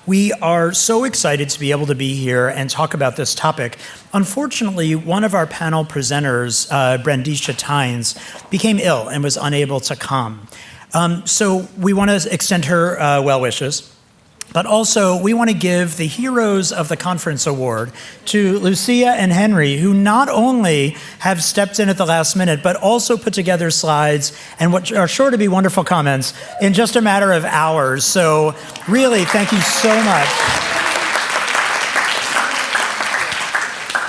We are so excited to be able to be here and talk about this topic. Unfortunately, one of our panel presenters, Brandisha Tynes, became ill and was unable to come. So we want to extend her well wishes. But also, we want to give the Heroes of the Conference Award to Lucia and Henry, who not only have stepped in at the last minute, but also put together slides and what are sure to be wonderful comments in just a matter of hours. So really, thank you so much.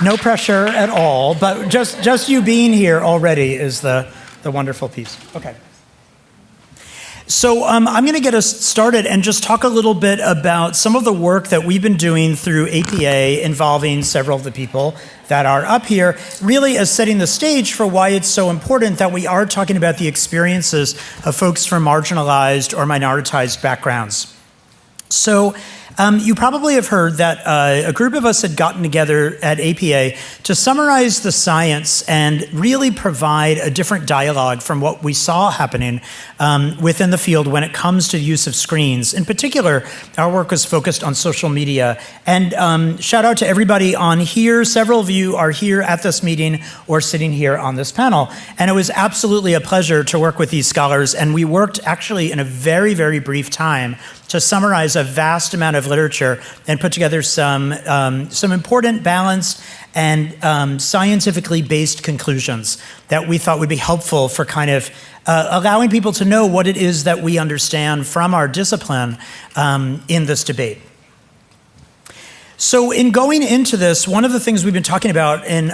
No pressure at all, but just you being here already is the wonderful piece. Okay. So I'm going to get us started and just talk a little bit about some of the work that we've been doing through APA involving several of the people that are up here, really as setting the stage for why it's so important that we are talking about the experiences of folks from marginalized or minoritized backgrounds. So you probably have heard that a group of us had gotten together at APA to summarize the science and really provide a different dialogue from what we saw happening within the field when it comes to use of screens. In particular, our work was focused on social media. And shout out to everybody on here. Several of you are here at this meeting or sitting here on this panel. And it was absolutely a pleasure to work with these scholars. And we worked actually in a very, very brief time to summarize a vast amount of literature and put together some important, balanced, and scientifically based conclusions that we thought would be helpful for kind of allowing people to know what it is that we understand from our discipline in this debate. So in going into this, one of the things we've been talking about in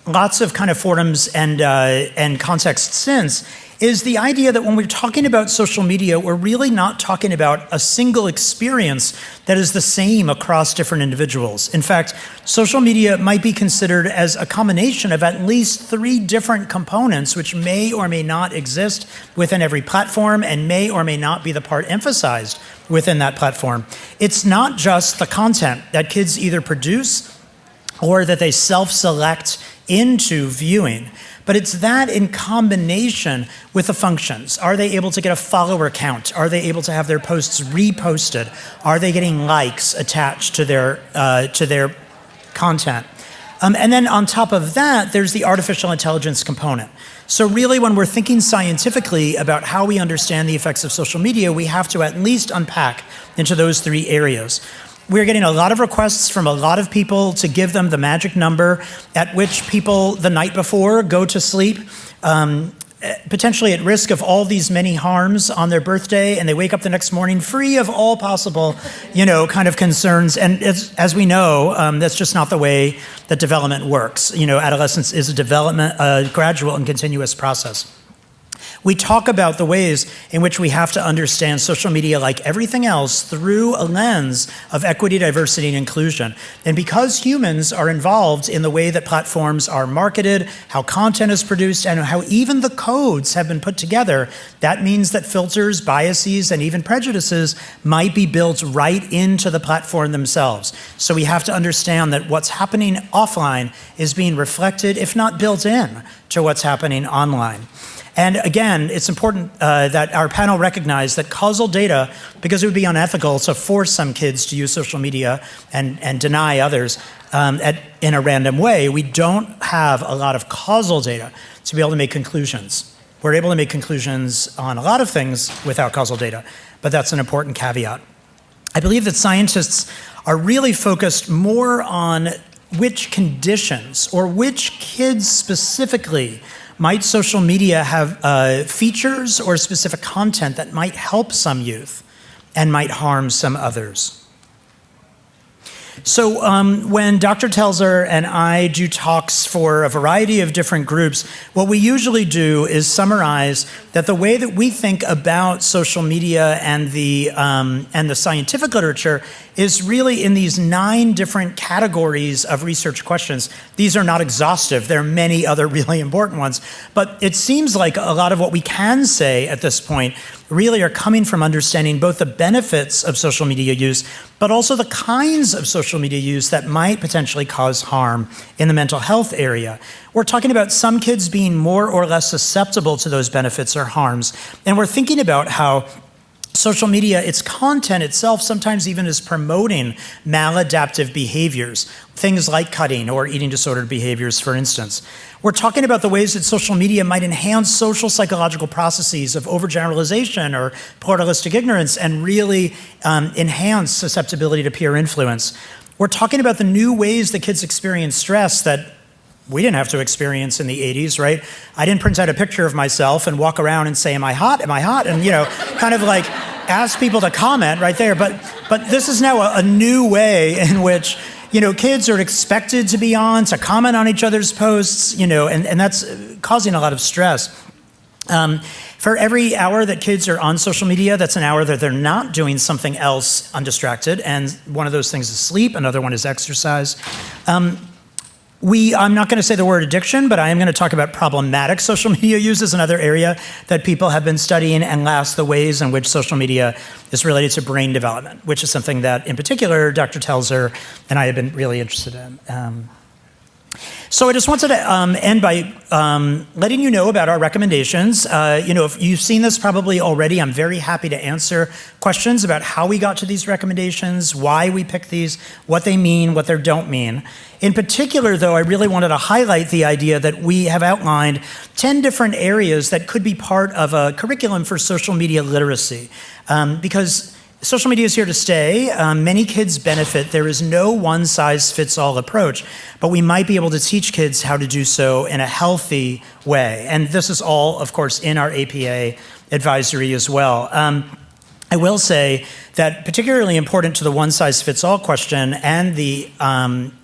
lots of kind of forums and contexts since is the idea that when we're talking about social media, we're really not talking about a single experience that is the same across different individuals. In fact, social media might be considered as a combination of at least 3 different components which may or may not exist within every platform and may or may not be the part emphasized within that platform. It's not just the content that kids either produce or that they self-select into viewing, but it's that in combination with the functions. Are they able to get a follower count? Are they able to have their posts reposted? Are they getting likes attached to their content? And then on top of that, there's the artificial intelligence component. So really, when we're thinking scientifically about how we understand the effects of social media, we have to at least unpack into those 3 areas. We're getting a lot of requests from a lot of people to give them the magic number at which people the night before go to sleep, potentially at risk of all these many harms on their birthday, and they wake up the next morning free of all possible, kind of concerns. And as we know, that's just not the way that development works. Adolescence is a gradual and continuous process. We talk about the ways in which we have to understand social media, like everything else, through a lens of equity, diversity, and inclusion. And because humans are involved in the way that platforms are marketed, how content is produced, and how even the codes have been put together, that means that filters, biases, and even prejudices might be built right into the platform themselves. So we have to understand that what's happening offline is being reflected, if not built in, to what's happening online. And again, it's important that our panel recognize that causal data, because it would be unethical to force some kids to use social media and deny others in a random way, we don't have a lot of causal data to be able to make conclusions. We're able to make conclusions on a lot of things without causal data, but that's an important caveat. I believe that scientists are really focused more on which conditions or which kids specifically might social media have features or specific content that might help some youth and might harm some others? So when Dr. Telzer and I do talks for a variety of different groups, what we usually do is summarize that the way that we think about social media and the scientific literature is really in these 9 different categories of research questions. These are not exhaustive. There are many other really important ones. But it seems like a lot of what we can say at this point really are coming from understanding both the benefits of social media use, but also the kinds of social media use that might potentially cause harm in the mental health area. We're talking about some kids being more or less susceptible to those benefits or harms. And we're thinking about how social media, its content itself sometimes even is promoting maladaptive behaviors, things like cutting or eating disordered behaviors, for instance. We're talking about the ways that social media might enhance social psychological processes of overgeneralization or pluralistic ignorance and really enhance susceptibility to peer influence. We're talking about the new ways that kids experience stress that we didn't have to experience in the 80s, right? I didn't print out a picture of myself and walk around and say, am I hot? Am I hot? And, kind of like ask people to comment right there. But this is now a new way in which, kids are expected to be on, to comment on each other's posts, and that's causing a lot of stress. For every hour that kids are on social media, that's an hour that they're not doing something else undistracted. And one of those things is sleep, another one is exercise. I'm not going to say the word addiction, but I am going to talk about problematic social media use as another area that people have been studying, and last, the ways in which social media is related to brain development, which is something that, in particular, Dr. Telzer and I have been really interested in. So I just wanted to end by letting you know about our recommendations. If you've seen this probably already, I'm very happy to answer questions about how we got to these recommendations, why we picked these, what they mean, what they don't mean. In particular, though, I really wanted to highlight the idea that we have outlined 10 different areas that could be part of a curriculum for social media literacy. Because social media is here to stay. Many kids benefit. There is no one-size-fits-all approach, but we might be able to teach kids how to do so in a healthy way. And this is all, of course, in our APA advisory as well. I will say that particularly important to the one-size-fits-all question and the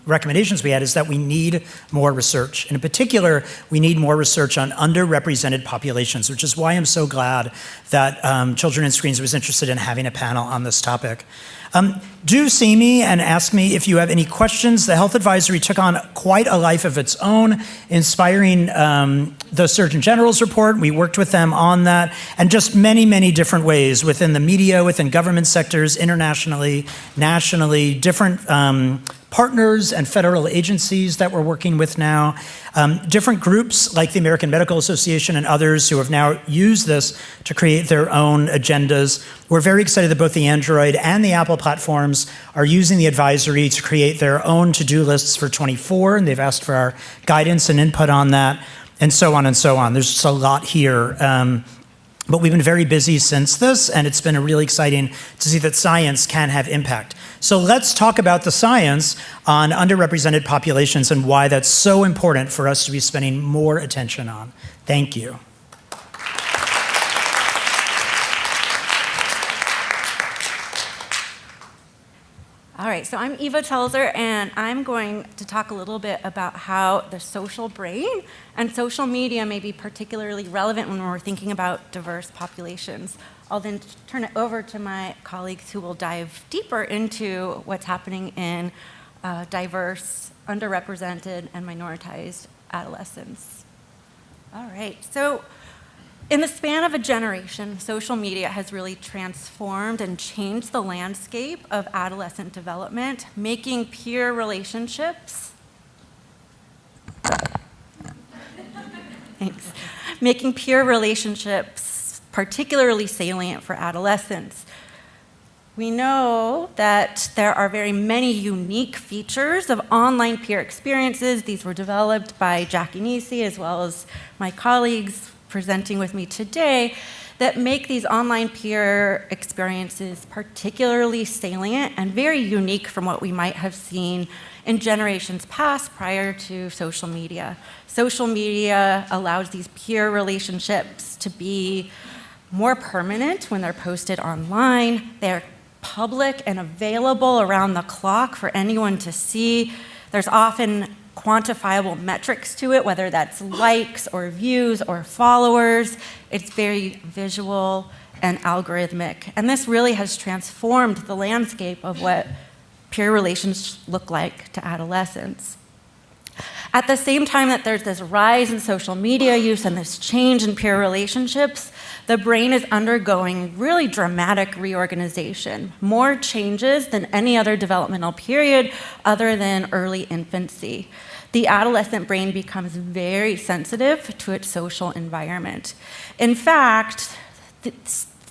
recommendations we had is that we need more research. And in particular, we need more research on underrepresented populations, which is why I'm so glad that Children in Screens was interested in having a panel on this topic. Do see me and ask me if you have any questions. The health advisory took on quite a life of its own, inspiring the Surgeon General's report. We worked with them on that, and just many, many different ways within the media, within government sectors, internationally, nationally, different partners and federal agencies that we're working with now, different groups like the American Medical Association and others who have now used this to create their own agendas. We're very excited that both the Android and the Apple platforms are using the advisory to create their own to-do lists for 24, and they've asked for our guidance and input on that, and so on and so on. There's just a lot here. But we've been very busy since this, and it's been really exciting to see that science can have impact. So let's talk about the science on underrepresented populations and why that's so important for us to be spending more attention on. Thank you. All right, so I'm Eva Telzer, and I'm going to talk a little bit about how the social brain and social media may be particularly relevant when we're thinking about diverse populations. I'll then turn it over to my colleagues who will dive deeper into what's happening in diverse, underrepresented, and minoritized adolescents. All right, so in the span of a generation, social media has really transformed and changed the landscape of adolescent development, making peer relationships making peer relationships particularly salient for adolescents. We know that there are very many unique features of online peer experiences. These were developed by Jackie Nisi as well as my colleagues presenting with me today that make these online peer experiences particularly salient and very unique from what we might have seen in generations past prior to social media. Social media allows these peer relationships to be more permanent when they're posted online. They're public and available around the clock for anyone to see. There's often quantifiable metrics to it, whether that's likes or views or followers. It's very visual and algorithmic. And this really has transformed the landscape of what peer relations look like to adolescents. At the same time that there's this rise in social media use and this change in peer relationships, the brain is undergoing really dramatic reorganization, more changes than any other developmental period other than early infancy. The adolescent brain becomes very sensitive to its social environment. In fact,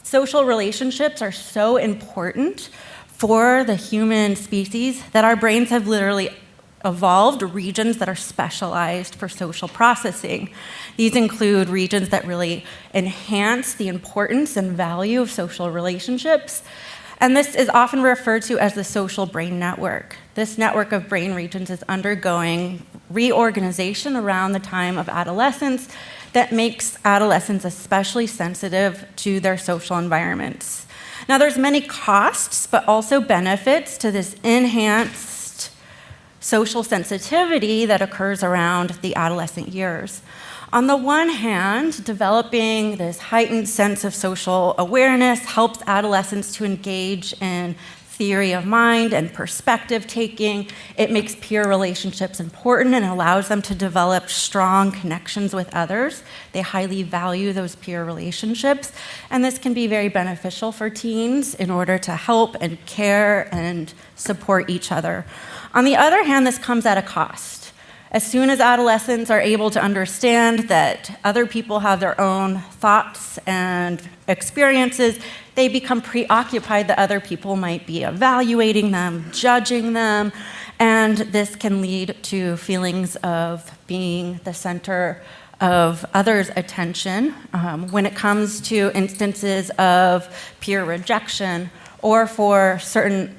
Social relationships are so important for the human species that our brains have literally evolved regions that are specialized for social processing. These include regions that really enhance the importance and value of social relationships. And this is often referred to as the social brain network. This network of brain regions is undergoing reorganization around the time of adolescence that makes adolescents especially sensitive to their social environments. Now, there's many costs, but also benefits to this enhanced social sensitivity that occurs around the adolescent years. On the one hand, developing this heightened sense of social awareness helps adolescents to engage in theory of mind and perspective taking. It makes peer relationships important and allows them to develop strong connections with others. They highly value those peer relationships, and this can be very beneficial for teens in order to help and care and support each other. On the other hand, this comes at a cost. As soon as adolescents are able to understand that other people have their own thoughts and experiences, they become preoccupied that other people might be evaluating them, judging them, and this can lead to feelings of being the center of others' attention when it comes to instances of peer rejection or for certain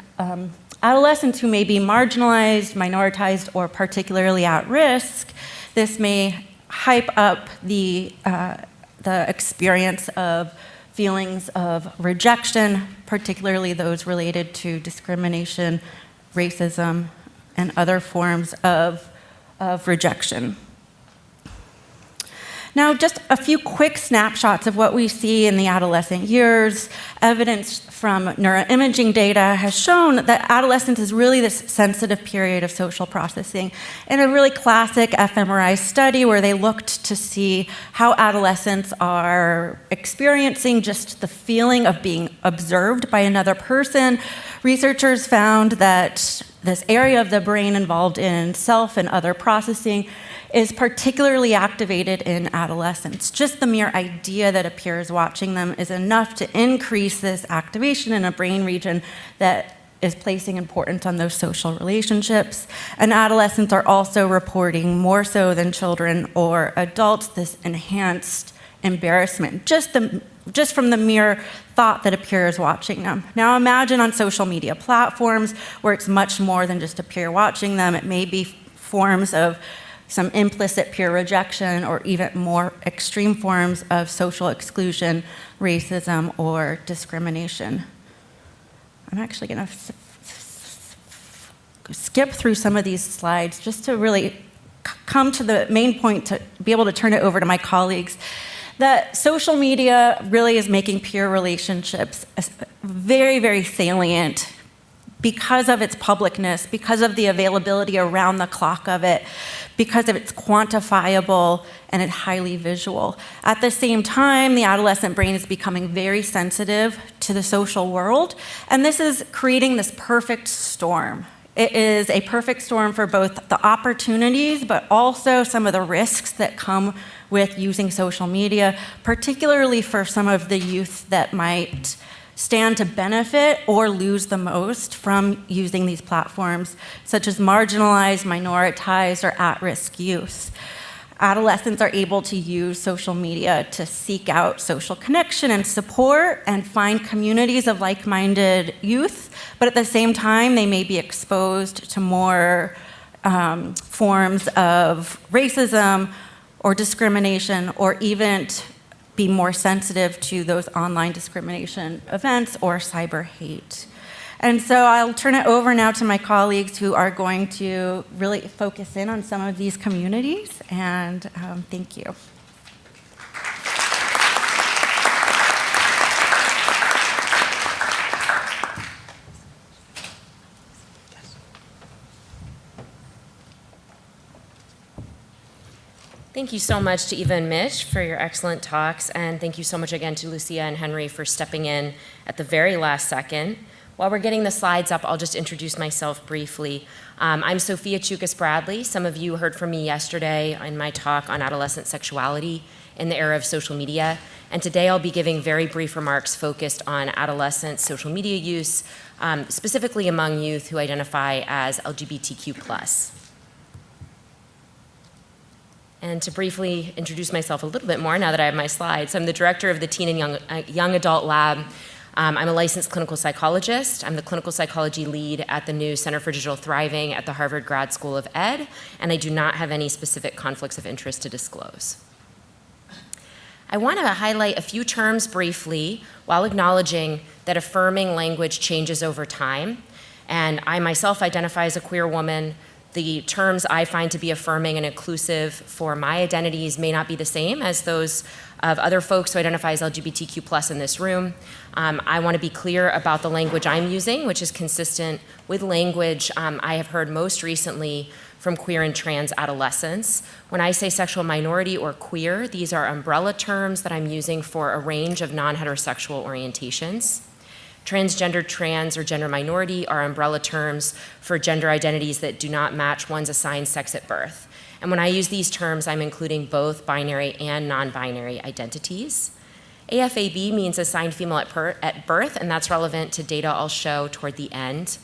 adolescents who may be marginalized, minoritized, or particularly at risk. This may hype up the experience of feelings of rejection, particularly those related to discrimination, racism, and other forms of rejection. Now, just a few quick snapshots of what we see in the adolescent years. Evidence from neuroimaging data has shown that adolescence is really this sensitive period of social processing. In a really classic fMRI study where they looked to see how adolescents are experiencing just the feeling of being observed by another person, researchers found that this area of the brain involved in self and other processing is particularly activated in adolescents. Just the mere idea that a peer is watching them is enough to increase this activation in a brain region that is placing importance on those social relationships. And adolescents are also reporting, more so than children or adults, this enhanced embarrassment, just from the mere thought that a peer is watching them. Now imagine on social media platforms where it's much more than just a peer watching them. It may be forms of some implicit peer rejection, or even more extreme forms of social exclusion, racism, or discrimination. I'm actually going to skip through some of these slides just to really come to the main point to be able to turn it over to my colleagues. That social media really is making peer relationships very, very salient because of its publicness, because of the availability around the clock of it, because of its quantifiable and it's highly visual. At the same time, the adolescent brain is becoming very sensitive to the social world, and this is creating this perfect storm. It is a perfect storm for both the opportunities, but also some of the risks that come with using social media, particularly for some of the youth that might stand to benefit or lose the most from using these platforms, such as marginalized, minoritized, or at-risk youth. Adolescents are able to use social media to seek out social connection and support and find communities of like-minded youth, but at the same time, they may be exposed to more forms of racism or discrimination, or even be more sensitive to those online discrimination events or cyber hate. And so I'll turn it over now to my colleagues who are going to really focus in on some of these communities, and thank you. Thank you so much to Eva and Mitch for your excellent talks, and thank you so much again to Lucia and Henry for stepping in at the very last second. While we're getting the slides up, I'll just introduce myself briefly. I'm Sophia Choukas-Bradley. Some of you heard from me yesterday in my talk on adolescent sexuality in the era of social media. And today I'll be giving very brief remarks focused on adolescent social media use, specifically among youth who identify as LGBTQ+. And to briefly introduce myself a little bit more now that I have my slides, I'm the director of the Teen and Young Adult Lab. I'm a licensed clinical psychologist. I'm the clinical psychology lead at the new Center for Digital Thriving at the Harvard Grad School of Ed, and I do not have any specific conflicts of interest to disclose. I want to highlight a few terms briefly while acknowledging that affirming language changes over time, and I myself identify as a queer woman. The terms I find to be affirming and inclusive for my identities may not be the same as those of other folks who identify as LGBTQ+ in this room. I want to be clear about the language I'm using, which is consistent with language I have heard most recently from queer and trans adolescents. When I say sexual minority or queer, these are umbrella terms that I'm using for a range of non-heterosexual orientations. Transgender, trans, or gender minority are umbrella terms for gender identities that do not match one's assigned sex at birth. And when I use these terms, I'm including both binary and non-binary identities. AFAB means assigned female at birth, and that's relevant to data I'll show toward the end.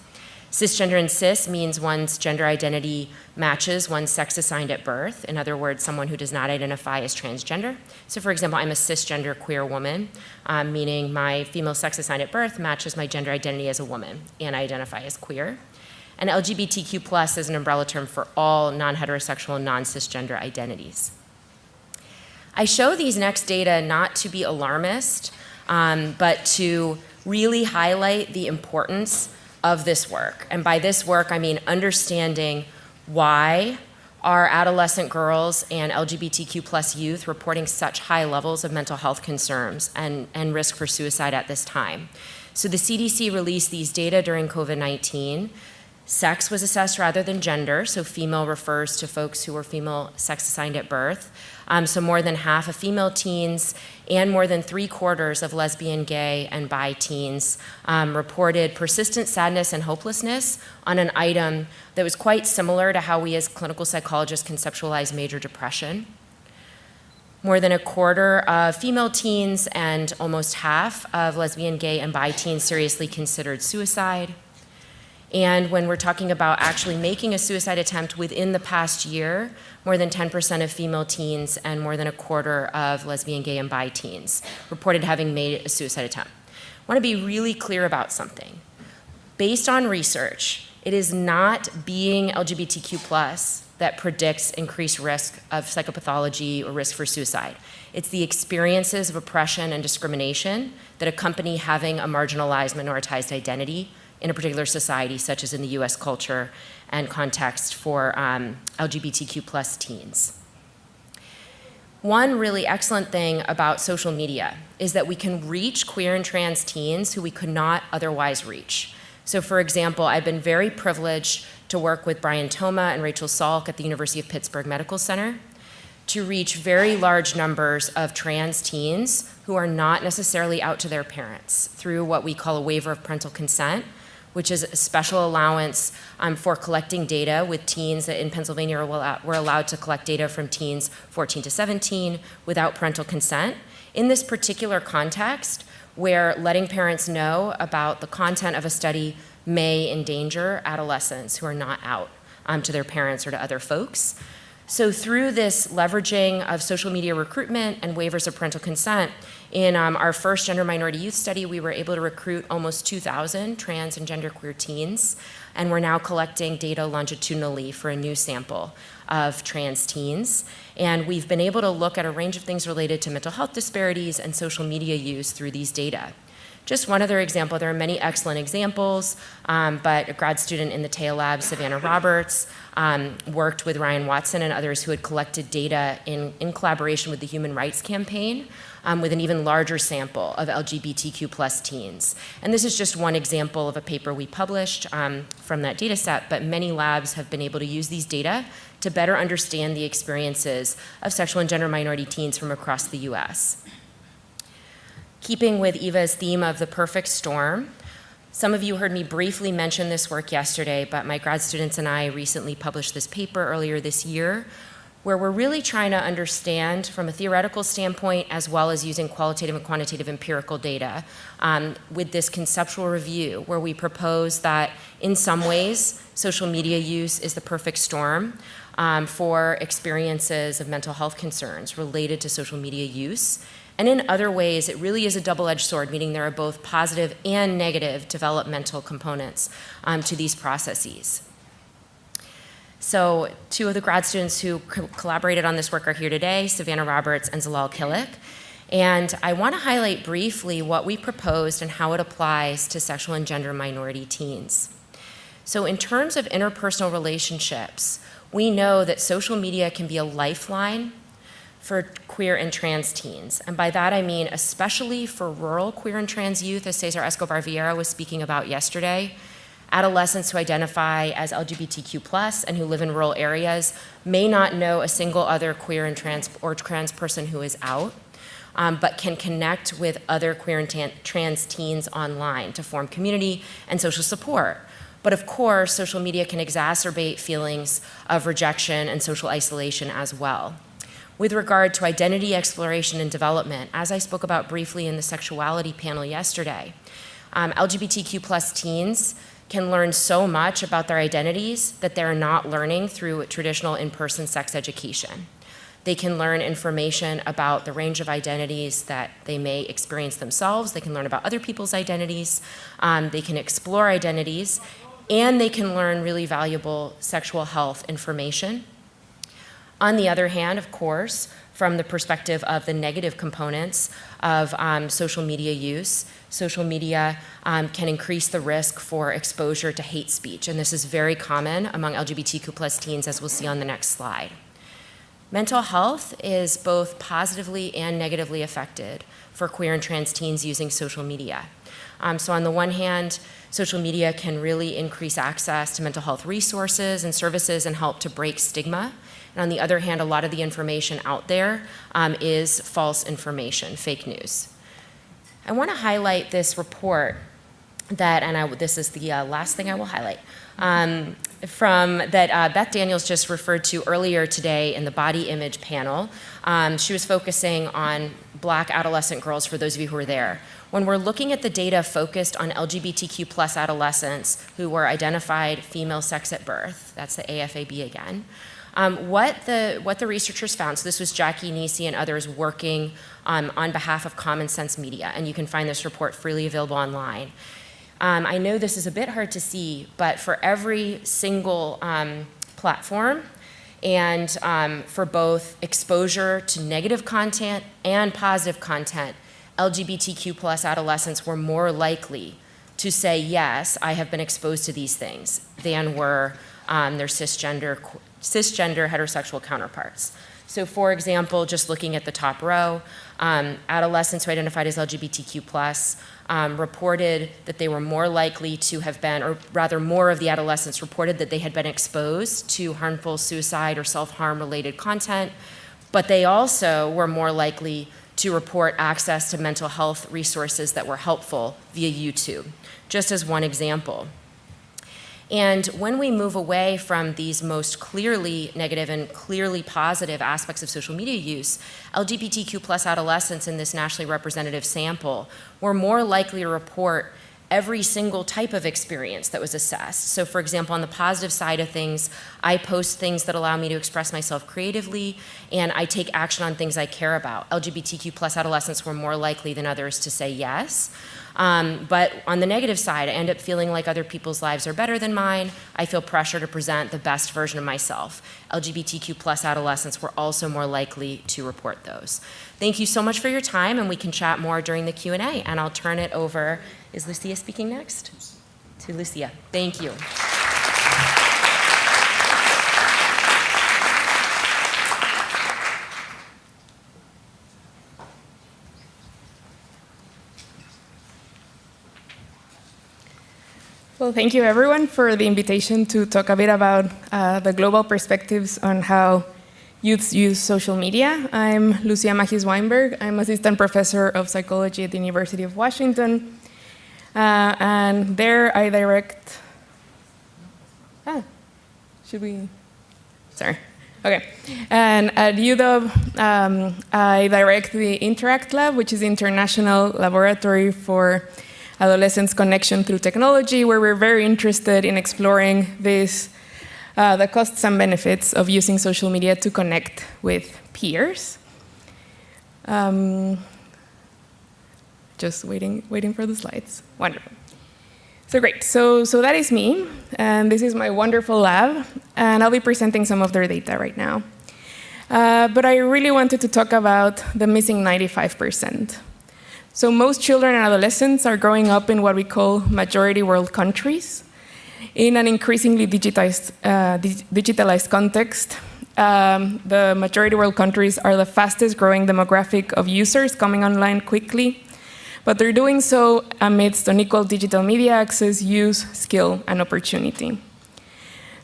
Cisgender and cis means one's gender identity matches one's sex assigned at birth. In other words, someone who does not identify as transgender. So for example, I'm a cisgender queer woman, meaning my female sex assigned at birth matches my gender identity as a woman, and I identify as queer. And LGBTQ+ is an umbrella term for all non-heterosexual and non-cisgender identities. I show these next data not to be alarmist, but to really highlight the importance of this work. And by this work, I mean understanding why are adolescent girls and LGBTQ+ youth reporting such high levels of mental health concerns and risk for suicide at this time. So the CDC released these data during COVID-19. Sex was assessed rather than gender, so female refers to folks who were female sex assigned at birth. So more than half of female teens and more than 3/4 of lesbian, gay, and bi teens reported persistent sadness and hopelessness on an item that was quite similar to how we as clinical psychologists conceptualize major depression. More than 1/4 of female teens and almost half of lesbian, gay, and bi teens seriously considered suicide. And when we're talking about actually making a suicide attempt within the past year, more than 10% of female teens and more than 1/4 of lesbian, gay, and bi teens reported having made a suicide attempt. I want to be really clear about something. Based on research, it is not being LGBTQ+ that predicts increased risk of psychopathology or risk for suicide. It's the experiences of oppression and discrimination that accompany having a marginalized, minoritized identity in a particular society, such as in the US culture and context for LGBTQ+ teens. One really excellent thing about social media is that we can reach queer and trans teens who we could not otherwise reach. So for example, I've been very privileged to work with Brian Toma and Rachel Salk at the University of Pittsburgh Medical Center to reach very large numbers of trans teens who are not necessarily out to their parents through what we call a waiver of parental consent, which is a special allowance for collecting data with teens that in Pennsylvania we're allowed to collect data from teens 14 to 17 without parental consent. In this particular context, where letting parents know about the content of a study may endanger adolescents who are not out to their parents or to other folks. So through this leveraging of social media recruitment and waivers of parental consent, in our first gender minority youth study, we were able to recruit almost 2,000 trans and genderqueer teens, and we're now collecting data longitudinally for a new sample of trans teens. And we've been able to look at a range of things related to mental health disparities and social media use through these data. Just one other example, there are many excellent examples, but a grad student in the TAIL lab, Savannah Roberts, worked with Ryan Watson and others who had collected data in collaboration with the Human Rights Campaign with an even larger sample of LGBTQ+ teens. And this is just one example of a paper we published from that data set, but many labs have been able to use these data to better understand the experiences of sexual and gender minority teens from across the US. Keeping with Eva's theme of the perfect storm, some of you heard me briefly mention this work yesterday, but my grad students and I recently published this paper earlier this year, where we're really trying to understand from a theoretical standpoint, as well as using qualitative and quantitative empirical data, with this conceptual review, where we propose that in some ways, social media use is the perfect storm for experiences of mental health concerns related to social media use. And in other ways, it really is a double-edged sword, meaning there are both positive and negative developmental components to these processes. So 2 of the grad students who collaborated on this work are here today, Savannah Roberts and Zalal Killick. And I want to highlight briefly what we proposed and how it applies to sexual and gender minority teens. So in terms of interpersonal relationships, we know that social media can be a lifeline for queer and trans teens. And by that I mean especially for rural queer and trans youth, as Cesar Escobar Vieira was speaking about yesterday. Adolescents who identify as LGBTQ+ and who live in rural areas may not know a single other queer and trans person who is out, but can connect with other queer and trans teens online to form community and social support. But of course, social media can exacerbate feelings of rejection and social isolation as well. With regard to identity exploration and development, as I spoke about briefly in the sexuality panel yesterday, LGBTQ+ teens can learn so much about their identities that they're not learning through traditional in-person sex education. They can learn information about the range of identities that they may experience themselves. They can learn about other people's identities. They can explore identities, and they can learn really valuable sexual health information. On the other hand, of course, from the perspective of the negative components of social media use, social media can increase the risk for exposure to hate speech, and this is very common among LGBTQ+ teens, as we'll see on the next slide. Mental health is both positively and negatively affected for queer and trans teens using social media. So on the one hand, social media can really increase access to mental health resources and services and help to break stigma. And on the other hand, a lot of the information out there is false information, fake news. I want to highlight this report that, this is the last thing I will highlight, that Beth Daniels just referred to earlier today in the body image panel. She was focusing on Black adolescent girls, for those of you who were there. When we're looking at the data focused on LGBTQ+ adolescents who were identified female sex at birth, that's the AFAB again, what the researchers found, so this was Jackie Nisi and others working on behalf of Common Sense Media, and you can find this report freely available online. I know this is a bit hard to see, but for every single platform and for both exposure to negative content and positive content, LGBTQ+ adolescents were more likely to say, yes, I have been exposed to these things, than were their cisgender heterosexual counterparts. So for example, just looking at the top row, adolescents who identified as LGBTQ+, reported that they were more likely to have been, or rather more of the adolescents reported that they had been exposed to harmful suicide or self-harm related content, but they also were more likely to report access to mental health resources that were helpful via YouTube, just as one example. And when we move away from these most clearly negative and clearly positive aspects of social media use, LGBTQ+ adolescents in this nationally representative sample were more likely to report every single type of experience that was assessed. So for example, on the positive side of things, I post things that allow me to express myself creatively, and I take action on things I care about. LGBTQ+ adolescents were more likely than others to say yes. But on the negative side, I end up feeling like other people's lives are better than mine. I feel pressure to present the best version of myself. LGBTQ+ adolescents were also more likely to report those. Thank you so much for your time, and we can chat more during the Q&A, and I'll turn it over. Is Lucia speaking next? To Lucia. Thank you. Well, thank you everyone for the invitation to talk a bit about the global perspectives on how youths use social media. I'm Lucia Magis-Weinberg. I'm assistant professor of psychology at the University of Washington. And there I direct, sorry. Okay. And at UW, I direct the Interact Lab, which is the International Laboratory for Adolescents' Connection Through Technology, where we're very interested in exploring the costs and benefits of using social media to connect with peers. Just waiting for the slides. Wonderful. So great. So that is me, and this is my wonderful lab, and I'll be presenting some of their data right now. But I really wanted to talk about the missing 95%. So most children and adolescents are growing up in what we call majority world countries. In an increasingly digitalized context, the majority world countries are the fastest growing demographic of users coming online quickly, but they're doing so amidst unequal digital media access, use, skill, and opportunity.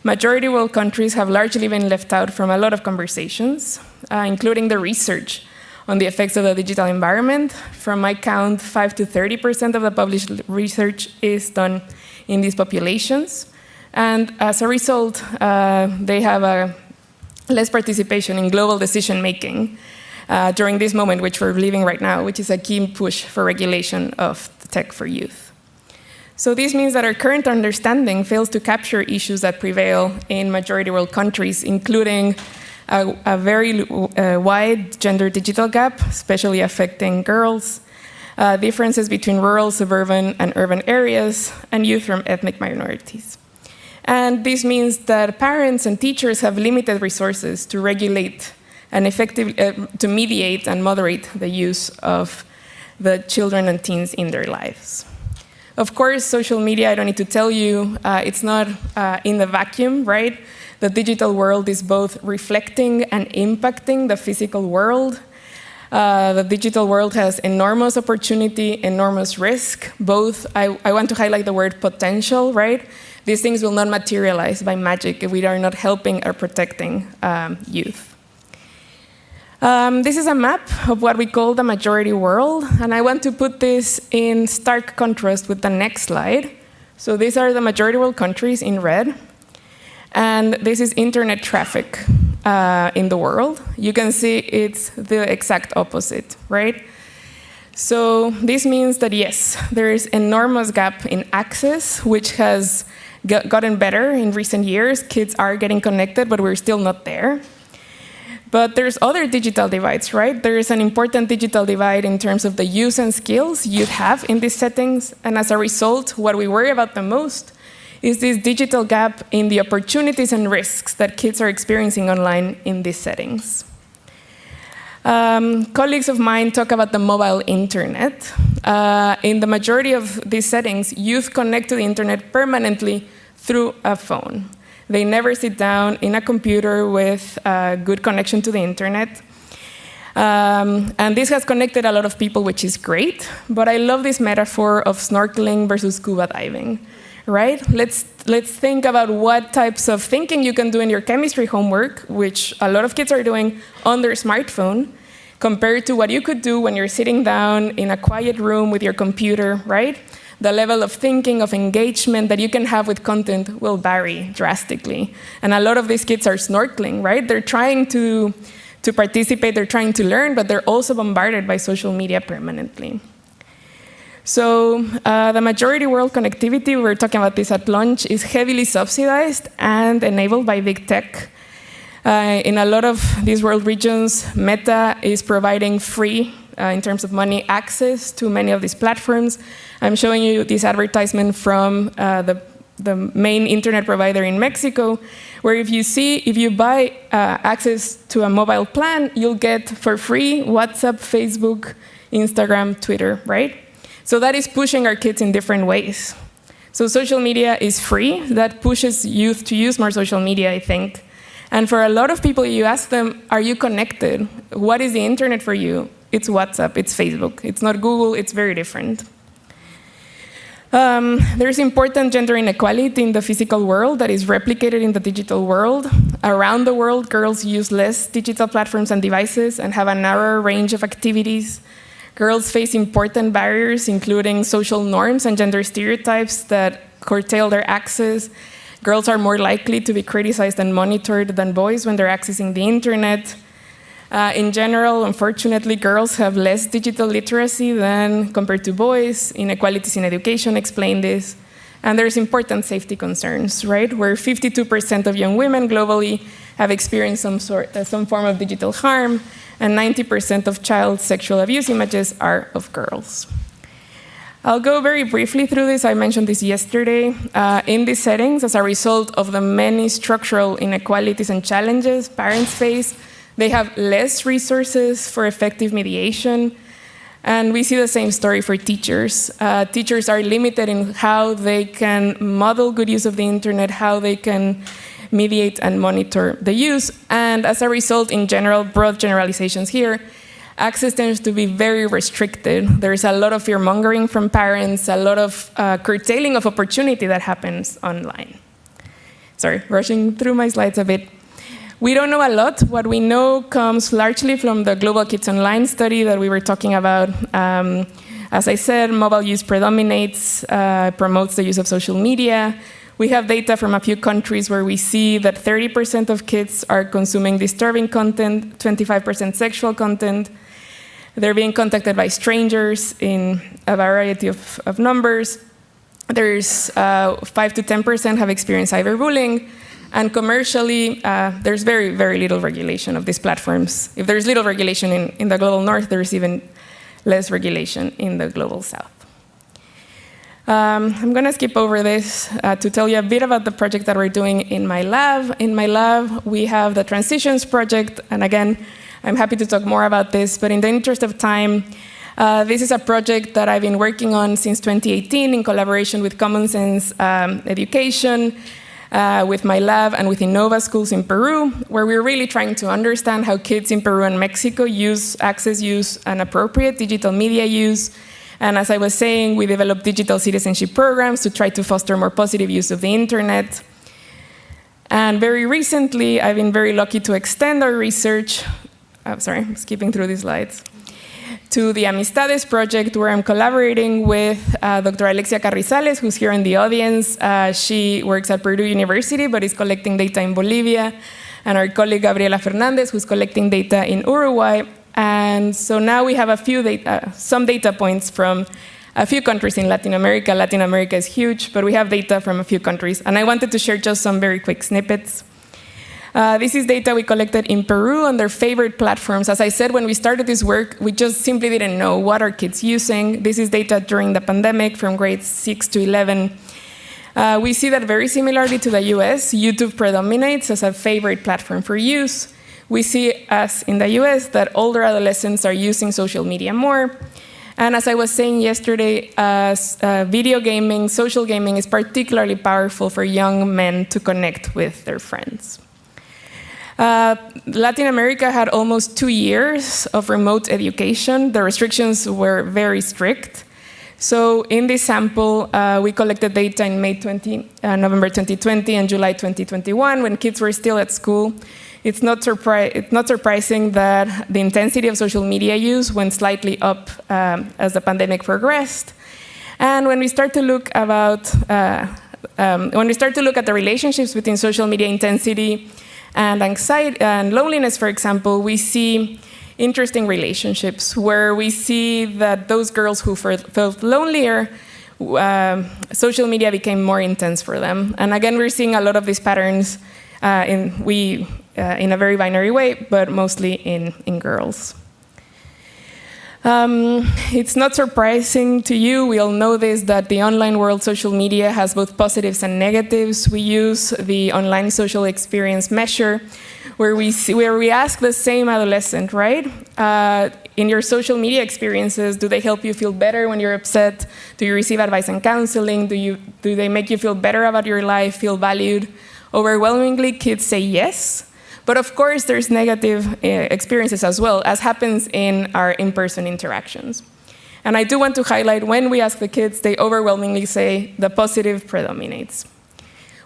Majority world countries have largely been left out from a lot of conversations, including the research on the effects of the digital environment. From my count, 5 to 30% of the published research is done in these populations. And as a result, they have a less participation in global decision-making during this moment, which we're living right now, which is a key push for regulation of tech for youth. So this means that our current understanding fails to capture issues that prevail in majority world countries, including a very wide gender digital gap, especially affecting girls, differences between rural, suburban, and urban areas, and youth from ethnic minorities. And this means that parents and teachers have limited resources to regulate and to mediate and moderate the use of the children and teens in their lives. Of course, social media, I don't need to tell you, it's not in the vacuum, right? The digital world is both reflecting and impacting the physical world. The digital world has enormous opportunity, enormous risk. Both, I want to highlight the word potential, right? These things will not materialize by magic if we are not helping or protecting youth. This is a map of what we call the majority world, and I want to put this in stark contrast with the next slide. So these are the majority world countries in red, and this is internet traffic in the world. You can see it's the exact opposite, right? So this means that yes, there is enormous gap in access, which has gotten better in recent years. Kids are getting connected, but we're still not there. But there's other digital divides, right? There is an important digital divide in terms of the use and skills youth have in these settings. And as a result, what we worry about the most is this digital gap in the opportunities and risks that kids are experiencing online in these settings. Colleagues of mine talk about the mobile internet. In the majority of these settings, youth connect to the internet permanently through a phone. They never sit down in a computer with a good connection to the internet. And this has connected a lot of people, which is great. But I love this metaphor of snorkeling versus scuba diving, right? Let's think about what types of thinking you can do in your chemistry homework, which a lot of kids are doing on their smartphone, compared to what you could do when you're sitting down in a quiet room with your computer, right? The level of thinking, of engagement that you can have with content will vary drastically. And a lot of these kids are snorkeling, right? They're trying to participate, they're trying to learn, but they're also bombarded by social media permanently. So the majority world connectivity, we were talking about this at lunch, is heavily subsidized and enabled by big tech. In a lot of these world regions, Meta is providing free, in terms of money, access to many of these platforms. I'm showing you this advertisement from the main internet provider in Mexico, where if you buy access to a mobile plan, you'll get for free WhatsApp, Facebook, Instagram, Twitter, right? So that is pushing our kids in different ways. So social media is free. That pushes youth to use more social media, I think. And for a lot of people, you ask them, are you connected? What is the internet for you? It's WhatsApp, it's Facebook. It's not Google, it's very different. There's important gender inequality in the physical world that is replicated in the digital world. Around the world, girls use less digital platforms and devices and have a narrower range of activities. Girls face important barriers, including social norms and gender stereotypes that curtail their access. Girls are more likely to be criticized and monitored than boys when they're accessing the internet. In general, unfortunately, girls have less digital literacy than compared to boys. Inequalities in education explain this. And there's important safety concerns, right? Where 52% of young women globally have experienced some form of digital harm, and 90% of child sexual abuse images are of girls. I'll go very briefly through this. I mentioned this yesterday. In these settings, as a result of the many structural inequalities and challenges parents face, they have less resources for effective mediation. And we see the same story for teachers. Teachers are limited in how they can model good use of the internet, how they can mediate and monitor the use. And as a result, in general, broad generalizations here, access tends to be very restricted. There's a lot of fear-mongering from parents, a lot of curtailing of opportunity that happens online. Sorry, rushing through my slides a bit. We don't know a lot. What we know comes largely from the Global Kids Online study that we were talking about. As I said, mobile use predominates, promotes the use of social media. We have data from a few countries where we see that 30% of kids are consuming disturbing content, 25% sexual content. They're being contacted by strangers in a variety of numbers. There's 5 to 10% have experienced cyberbullying. And commercially, there's very, very little regulation of these platforms. If there's little regulation in the global north, there's even less regulation in the global south. I'm going to skip over this to tell you a bit about the project that we're doing in my lab. In my lab, we have the Transitions project. And again, I'm happy to talk more about this. But in the interest of time, this is a project that I've been working on since 2018 in collaboration with Common Sense Education, with my lab and with Innova schools in Peru, where we're really trying to understand how kids in Peru and Mexico use and appropriate digital media use. And as I was saying, we developed digital citizenship programs to try to foster more positive use of the internet. And very recently, I've been very lucky to extend our research, I'm skipping through these slides, to the Amistades project, where I'm collaborating with Dr. Alexia Carrizales, who's here in the audience. She works at Purdue University, but is collecting data in Bolivia, and our colleague Gabriela Fernandez, who's collecting data in Uruguay. And so now we have some data points from a few countries in Latin America. Latin America is huge, but we have data from a few countries. And I wanted to share just some very quick snippets. This is data we collected in Peru on their favorite platforms. As I said, when we started this work, we just simply didn't know what are kids using. This is data during the pandemic from grades 6 to 11. We see that very similarly to the US, YouTube predominates as a favorite platform for use. We see, as in the US, that older adolescents are using social media more. And as I was saying yesterday, video gaming, social gaming is particularly powerful for young men to connect with their friends. Latin America had almost 2 years of remote education. The restrictions were very strict. So in this sample, we collected data in November 2020 and July 2021, when kids were still at school. It's not surprising that the intensity of social media use went slightly up as the pandemic progressed. And when we start to look at the relationships between social media intensity and anxiety and loneliness, for example, we see interesting relationships where we see that those girls who felt lonelier, social media became more intense for them. And again, we're seeing a lot of these patterns in a very binary way, but mostly in girls. It's not surprising to you, we all know this, that the online world, social media, has both positives and negatives. We use the online social experience measure, where we ask the same adolescent, right? In your social media experiences, do they help you feel better when you're upset? Do you receive advice and counseling? Do they make you feel better about your life, feel valued? Overwhelmingly, kids say yes. But of course, there's negative experiences as well, as happens in our in-person interactions. And I do want to highlight, when we ask the kids, they overwhelmingly say the positive predominates.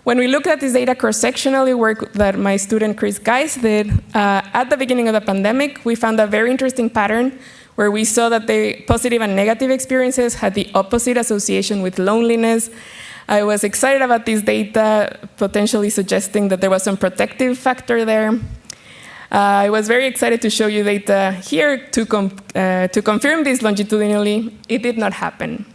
When we look at this data cross-sectionally, work that my student Chris Geis did, at the beginning of the pandemic, we found a very interesting pattern where we saw that the positive and negative experiences had the opposite association with loneliness. I was excited about this data, potentially suggesting that there was some protective factor there. I was very excited to show you data here to confirm this longitudinally. It did not happen.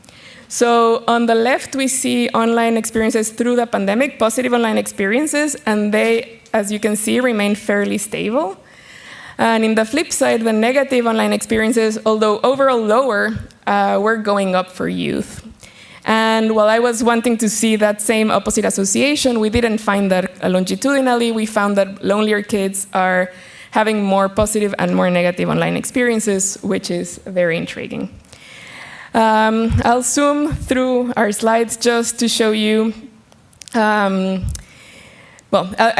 So on the left, we see online experiences through the pandemic, positive online experiences, and they, as you can see, remain fairly stable. And in the flip side, the negative online experiences, although overall lower, were going up for youth. And while I was wanting to see that same opposite association, we didn't find that longitudinally. We found that lonelier kids are having more positive and more negative online experiences, which is very intriguing. I'll zoom through our slides just to show you. I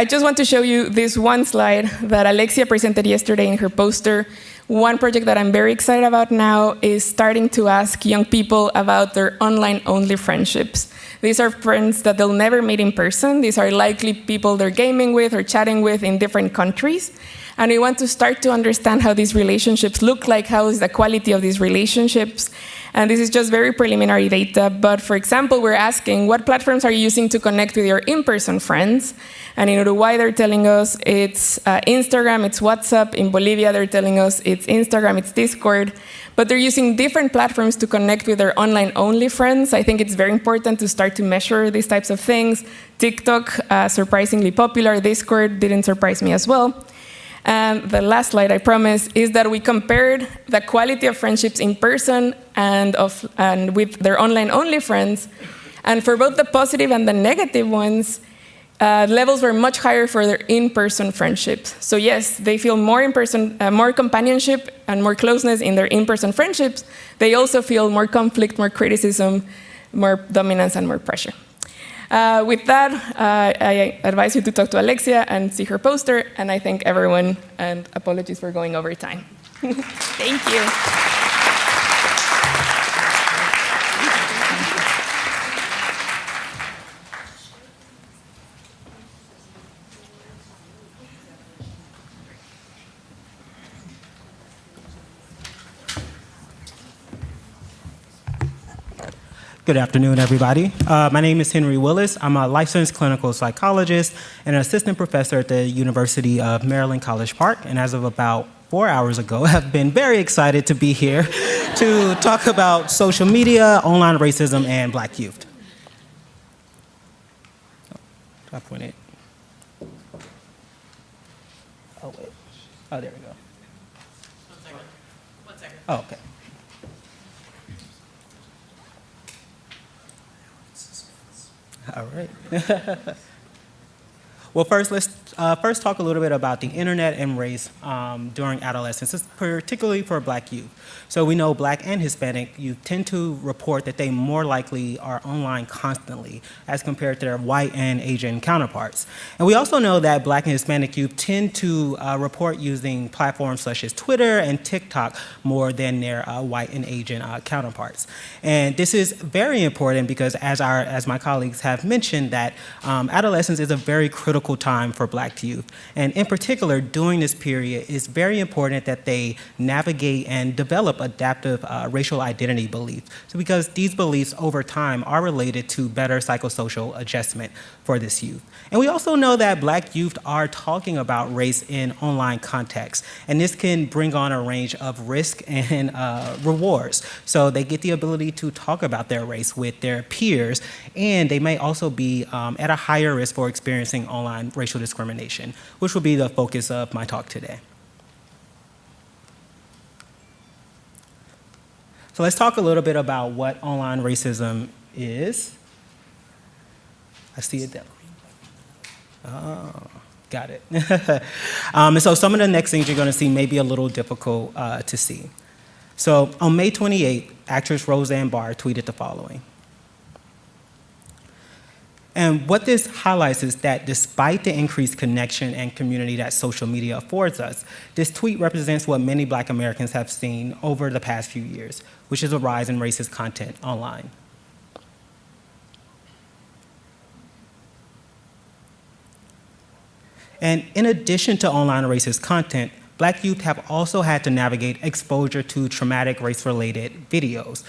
just want to show you this one slide that Alexia presented yesterday in her poster. One project that I'm very excited about now is starting to ask young people about their online-only friendships. These are friends that they'll never meet in person. These are likely people they're gaming with or chatting with in different countries. And we want to start to understand how these relationships look like, how is the quality of these relationships. And this is just very preliminary data, but for example, we're asking, what platforms are you using to connect with your in-person friends? And in Uruguay, they're telling us it's Instagram, it's WhatsApp. In Bolivia, they're telling us it's Instagram, it's Discord. But they're using different platforms to connect with their online-only friends. I think it's very important to start to measure these types of things. TikTok, surprisingly popular. Discord didn't surprise me as well. And the last slide, I promise, is that we compared the quality of friendships in person and with their online-only friends. And for both the positive and the negative ones, levels were much higher for their in-person friendships. So yes, they feel more in-person, more companionship and more closeness in their in-person friendships. They also feel more conflict, more criticism, more dominance, and more pressure. With that, I advise you to talk to Alexia and see her poster, and I thank everyone, and apologies for going over time. Thank you. Good afternoon, everybody. My name is Henry Willis. I'm a licensed clinical psychologist and an assistant professor at the University of Maryland, College Park. And as of about 4 hours ago, I've been very excited to be here to talk about social media, online racism, and Black youth. I point it. Oh, wait. Oh, there we go. 1 second. 1 second. Oh, okay. All right. Well, first, let's first talk a little bit about the internet and race during adolescence, particularly for Black youth. So we know Black and Hispanic youth tend to report that they more likely are online constantly as compared to their white and Asian counterparts. And we also know that Black and Hispanic youth tend to report using platforms such as Twitter and TikTok more than their white and Asian counterparts. And this is very important because as my colleagues have mentioned, that adolescence is a very critical time for Black youth. And in particular, during this period, it's very important that they navigate and develop adaptive racial identity beliefs. So because these beliefs over time are related to better psychosocial adjustment for this youth. And we also know that Black youth are talking about race in online contexts. And this can bring on a range of risk and rewards. So they get the ability to talk about their race with their peers, and they may also be at a higher risk for experiencing online racial discrimination, which will be the focus of my talk today. So let's talk a little bit about what online racism is. I see it there. Oh, got it. And so some of the next things you're going to see may be a little difficult to see. So on May 28th, actress Roseanne Barr tweeted the following. And what this highlights is that despite the increased connection and community that social media affords us, this tweet represents what many Black Americans have seen over the past few years, which is a rise in racist content online. And in addition to online racist content, Black youth have also had to navigate exposure to traumatic race-related videos,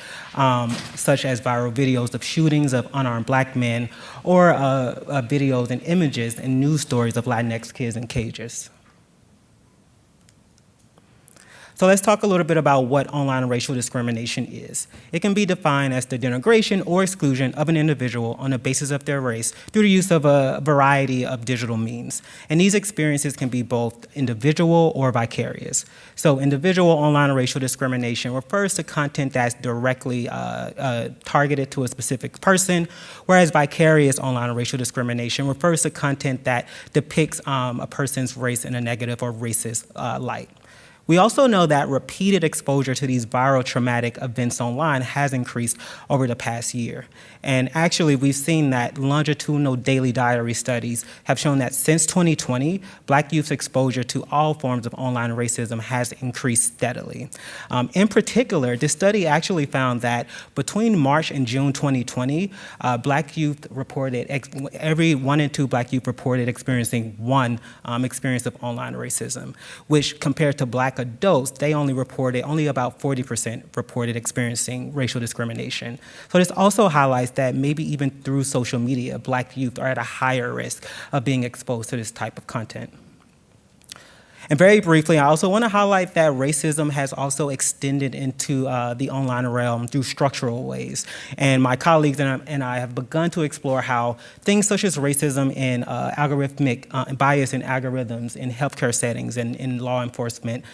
such as viral videos of shootings of unarmed Black men, or videos and images and news stories of Latinx kids in cages. So let's talk a little bit about what online racial discrimination is. It can be defined as the denigration or exclusion of an individual on the basis of their race through the use of a variety of digital means. And these experiences can be both individual or vicarious. So individual online racial discrimination refers to content that's directly targeted to a specific person, whereas vicarious online racial discrimination refers to content that depicts a person's race in a negative or racist light. We also know that repeated exposure to these viral traumatic events online has increased over the past year. And actually, we've seen that longitudinal daily diary studies have shown that since 2020, Black youth's exposure to all forms of online racism has increased steadily. In particular, this study actually found that between March and June 2020, Black youth reported, every 1 in 2 Black youth reported experiencing one experience of online racism, which compared to Black adults, they only about 40% reported experiencing racial discrimination. So this also highlights that maybe even through social media, Black youth are at a higher risk of being exposed to this type of content. And very briefly, I also want to highlight that racism has also extended into the online realm through structural ways. And my colleagues and I have begun to explore how things such as racism and algorithmic bias in algorithms in healthcare settings and in law enforcement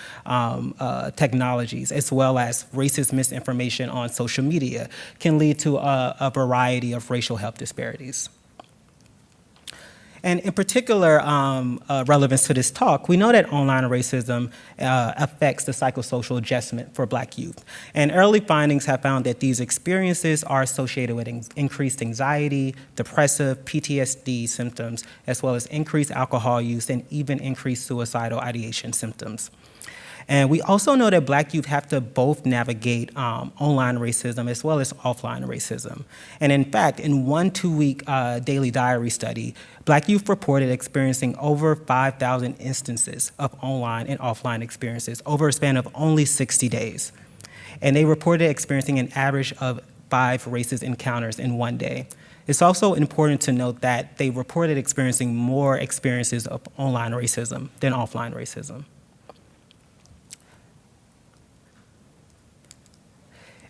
technologies, as well as racist misinformation on social media, can lead to a variety of racial health disparities. And in particular relevance to this talk, we know that online racism affects the psychosocial adjustment for Black youth. And early findings have found that these experiences are associated with increased anxiety, depressive, PTSD symptoms, as well as increased alcohol use and even increased suicidal ideation symptoms. And we also know that Black youth have to both navigate online racism as well as offline racism. And in fact, in one 2-week daily diary study, Black youth reported experiencing over 5,000 instances of online and offline experiences over a span of only 60 days. And they reported experiencing an average of 5 racist encounters in one day. It's also important to note that they reported experiencing more experiences of online racism than offline racism.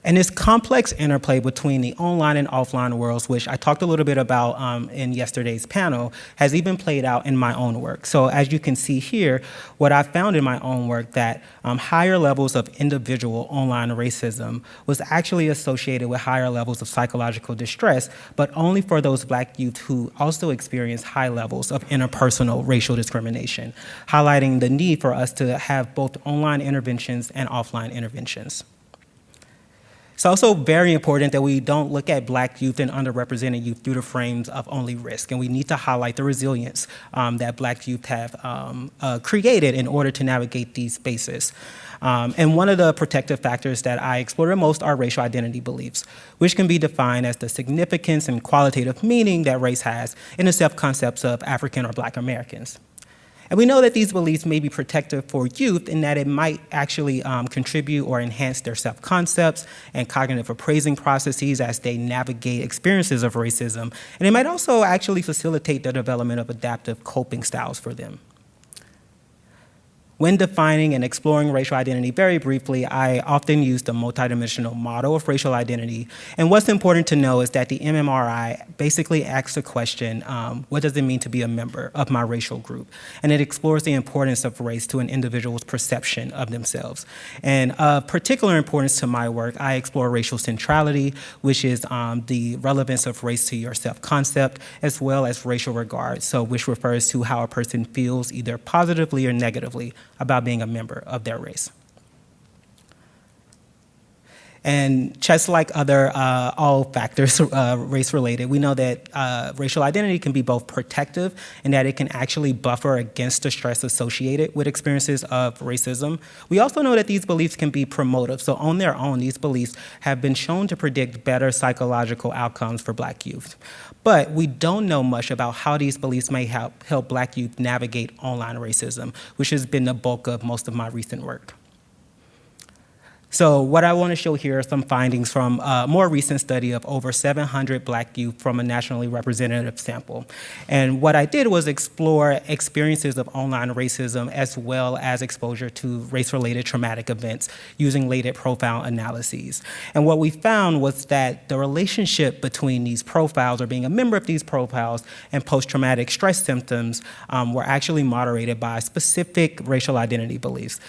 And this complex interplay between the online and offline worlds, which I talked a little bit about in yesterday's panel, has even played out in my own work. So as you can see here, what I found in my own work that higher levels of individual online racism was actually associated with higher levels of psychological distress, but only for those Black youth who also experience high levels of interpersonal racial discrimination, highlighting the need for us to have both online interventions and offline interventions. It's also very important that we don't look at Black youth and underrepresented youth through the frames of only risk, and we need to highlight the resilience that Black youth have created in order to navigate these spaces. And one of the protective factors that I explore the most are racial identity beliefs, which can be defined as the significance and qualitative meaning that race has in the self-concepts of African or Black Americans. And we know that these beliefs may be protective for youth in that it might actually contribute or enhance their self-concepts and cognitive appraising processes as they navigate experiences of racism. And it might also actually facilitate the development of adaptive coping styles for them. When defining and exploring racial identity, very briefly, I often use the multidimensional model of racial identity. And what's important to know is that the MMRI basically asks the question, what does it mean to be a member of my racial group? And it explores the importance of race to an individual's perception of themselves. And of particular importance to my work, I explore racial centrality, which is the relevance of race to your self-concept, as well as racial regard, so which refers to how a person feels either positively or negatively about being a member of their race. And just like other all factors race-related, we know that racial identity can be both protective and that it can actually buffer against the stress associated with experiences of racism. We also know that these beliefs can be promotive. So on their own, these beliefs have been shown to predict better psychological outcomes for Black youth. But we don't know much about how these beliefs may help Black youth navigate online racism, which has been the bulk of most of my recent work. So what I want to show here are some findings from a more recent study of over 700 Black youth from a nationally representative sample. And what I did was explore experiences of online racism as well as exposure to race-related traumatic events using latent profile analyses. And what we found was that the relationship between these profiles, or being a member of these profiles, and post-traumatic stress symptoms were actually moderated by specific racial identity beliefs.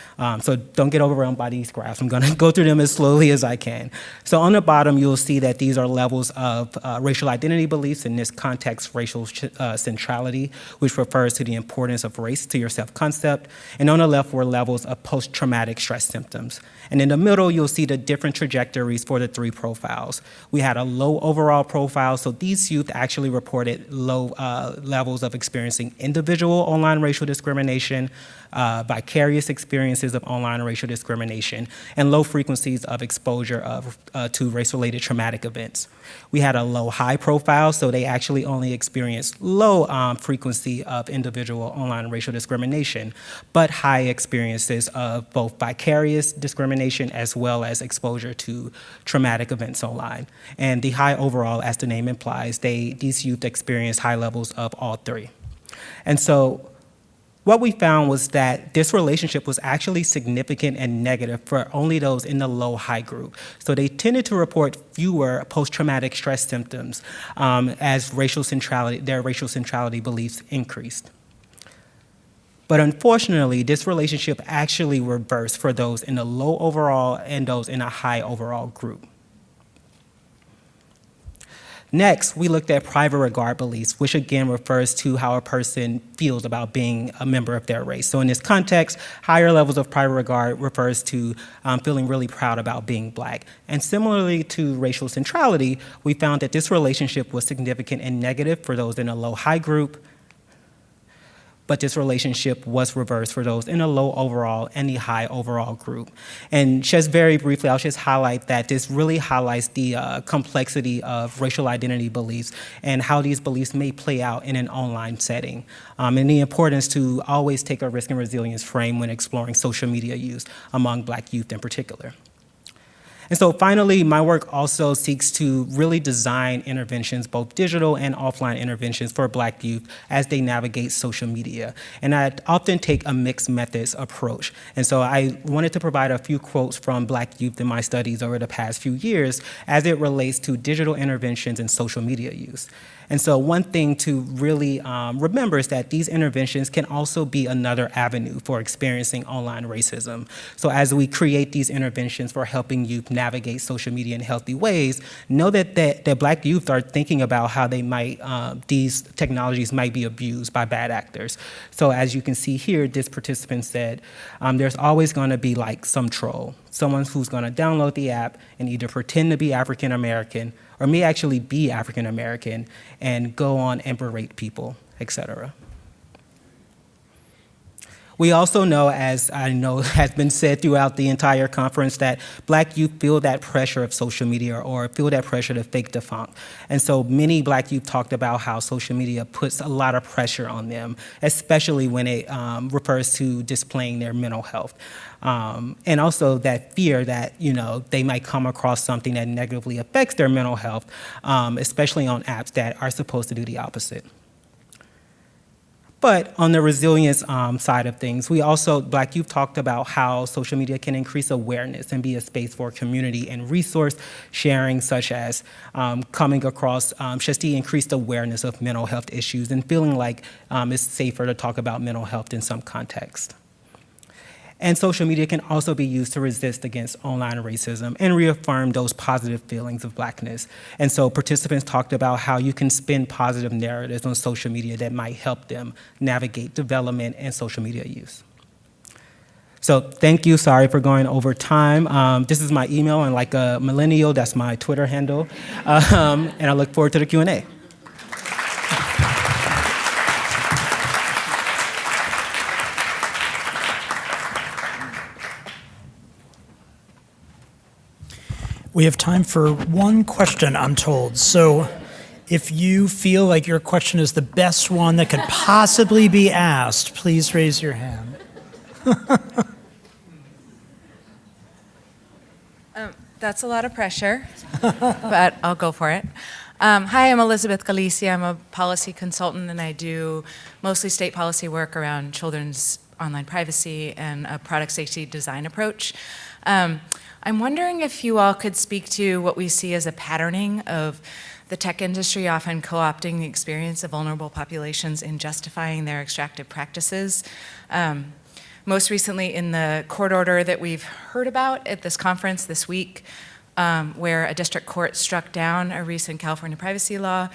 So don't get overwhelmed by these graphs. I'm going to go through them as slowly as I can. So on the bottom, you'll see that these are levels of racial identity beliefs, in this context, racial centrality, which refers to the importance of race to your self-concept. And on the left were levels of post-traumatic stress symptoms. And in the middle, you'll see the different trajectories for the three profiles. We had a low overall profile, so these youth actually reported low levels of experiencing individual online racial discrimination, vicarious experiences of online racial discrimination, and low frequencies of exposure to race-related traumatic events. We had a low-high profile, so they actually only experienced low frequency of individual online racial discrimination, but high experiences of both vicarious discrimination as well as exposure to traumatic events online. And the high overall, as the name implies, these youth experienced high levels of all three. And so what we found was that this relationship was actually significant and negative for only those in the low-high group. So they tended to report fewer post-traumatic stress symptoms as their racial centrality beliefs increased. But unfortunately, this relationship actually reversed for those in the low overall and those in a high overall group. Next, we looked at private regard beliefs, which again refers to how a person feels about being a member of their race. So in this context, higher levels of private regard refers to feeling really proud about being Black. And similarly to racial centrality, we found that this relationship was significant and negative for those in a low-high group, but this relationship was reversed for those in a low overall and the high overall group. And just very briefly, I'll just highlight that this really highlights the complexity of racial identity beliefs and how these beliefs may play out in an online setting, and the importance to always take a risk and resilience frame when exploring social media use among Black youth in particular. And so finally, my work also seeks to really design interventions, both digital and offline interventions for Black youth as they navigate social media. And I often take a mixed methods approach. And so I wanted to provide a few quotes from Black youth in my studies over the past few years as it relates to digital interventions and social media use. And so one thing to really remember is that these interventions can also be another avenue for experiencing online racism. So as we create these interventions for helping youth navigate social media in healthy ways, know that Black youth are thinking about how they might, these technologies might be abused by bad actors. So as you can see here, this participant said, there's always gonna be like some troll, someone who's gonna download the app and either pretend to be African American or may actually be African American and go on and berate people, etc. We also know, as I know has been said throughout the entire conference, that Black youth feel that pressure of social media or feel that pressure to fake the funk. And so many Black youth talked about how social media puts a lot of pressure on them, especially when it refers to displaying their mental health. And also that fear that, they might come across something that negatively affects their mental health, especially on apps that are supposed to do the opposite. But on the resilience side of things, Black youth talked about how social media can increase awareness and be a space for community and resource sharing, such as coming across just the increased awareness of mental health issues and feeling like it's safer to talk about mental health in some context. And social media can also be used to resist against online racism and reaffirm those positive feelings of Blackness. And so participants talked about how you can spin positive narratives on social media that might help them navigate development and social media use. So thank you. Sorry for going over time. This is my email, and like a millennial, that's my Twitter handle. And I look forward to the Q&A. We have time for one question, I'm told. So if you feel like your question is the best one that could possibly be asked, please raise your hand. That's a lot of pressure, but I'll go for it. Hi, I'm Elizabeth Galicia. I'm a policy consultant, and I do mostly state policy work around children's online privacy and a product safety design approach. I'm wondering if you all could speak to what we see as a patterning of the tech industry often co-opting the experience of vulnerable populations in justifying their extractive practices. Most recently in the court order that we've heard about at this conference this week, where a district court struck down a recent California privacy law,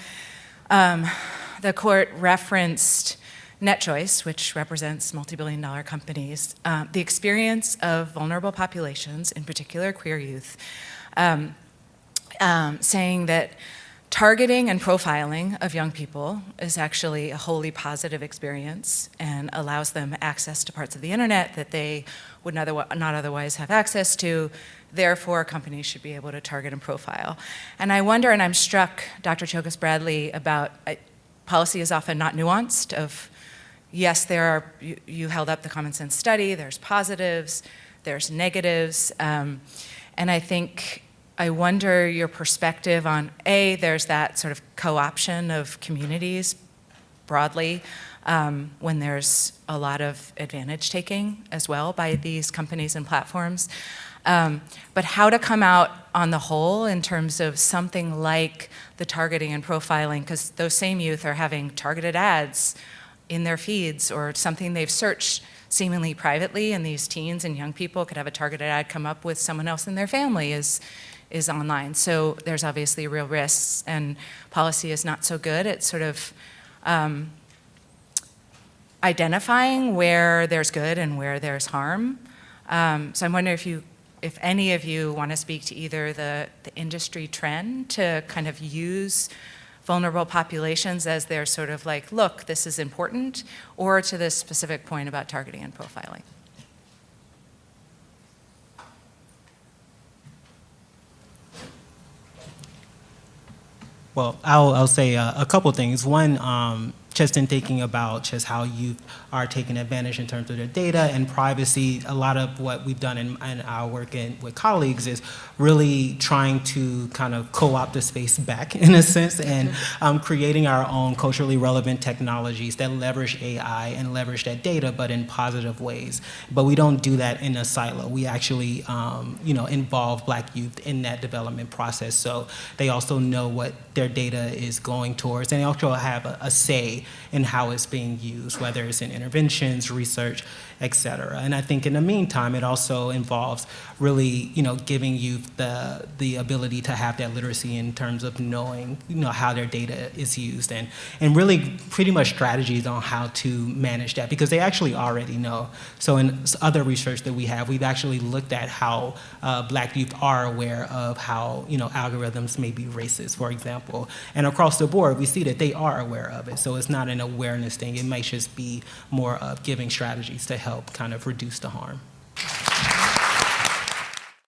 the court referenced NetChoice, which represents multi-billion-dollar companies, the experience of vulnerable populations, in particular queer youth, saying that targeting and profiling of young people is actually a wholly positive experience and allows them access to parts of the internet that they would not otherwise have access to. Therefore, companies should be able to target and profile. And I wonder, and I'm struck, Dr. Choukas-Bradley, about policy is often not nuanced of, yes, you held up the common sense study, there's positives, there's negatives, and I wonder your perspective on, there's that sort of co-option of communities broadly when there's a lot of advantage taking as well by these companies and platforms, but how to come out on the whole in terms of something like the targeting and profiling, because those same youth are having targeted ads in their feeds or something they've searched seemingly privately, and these teens and young people could have a targeted ad come up with someone else in their family is online. So there's obviously real risks, and policy is not so good at sort of identifying where there's good and where there's harm. So I'm wondering if any of you want to speak to either the industry trend to kind of use vulnerable populations as they're sort of like, look, this is important, or to this specific point about targeting and profiling. Well, I'll say a couple things. One, just in thinking about just how youth are taking advantage in terms of their data and privacy, a lot of what we've done in our work with colleagues is really trying to kind of co-opt the space back in a sense, and creating our own culturally relevant technologies that leverage AI and leverage that data, but in positive ways. But we don't do that in a silo. We actually involve Black youth in that development process, so they also know what their data is going towards, and they also have a say in how it's being used, whether it's in interventions, research, et cetera. And I think in the meantime, it also involves really, giving youth the ability to have that literacy in terms of knowing, how their data is used, and really pretty much strategies on how to manage that, because they actually already know. So in other research that we have, we've actually looked at how Black youth are aware of how, algorithms may be racist, for example. And across the board, we see that they are aware of it. So it's not an awareness thing. It might just be more of giving strategies to help kind of reduce the harm.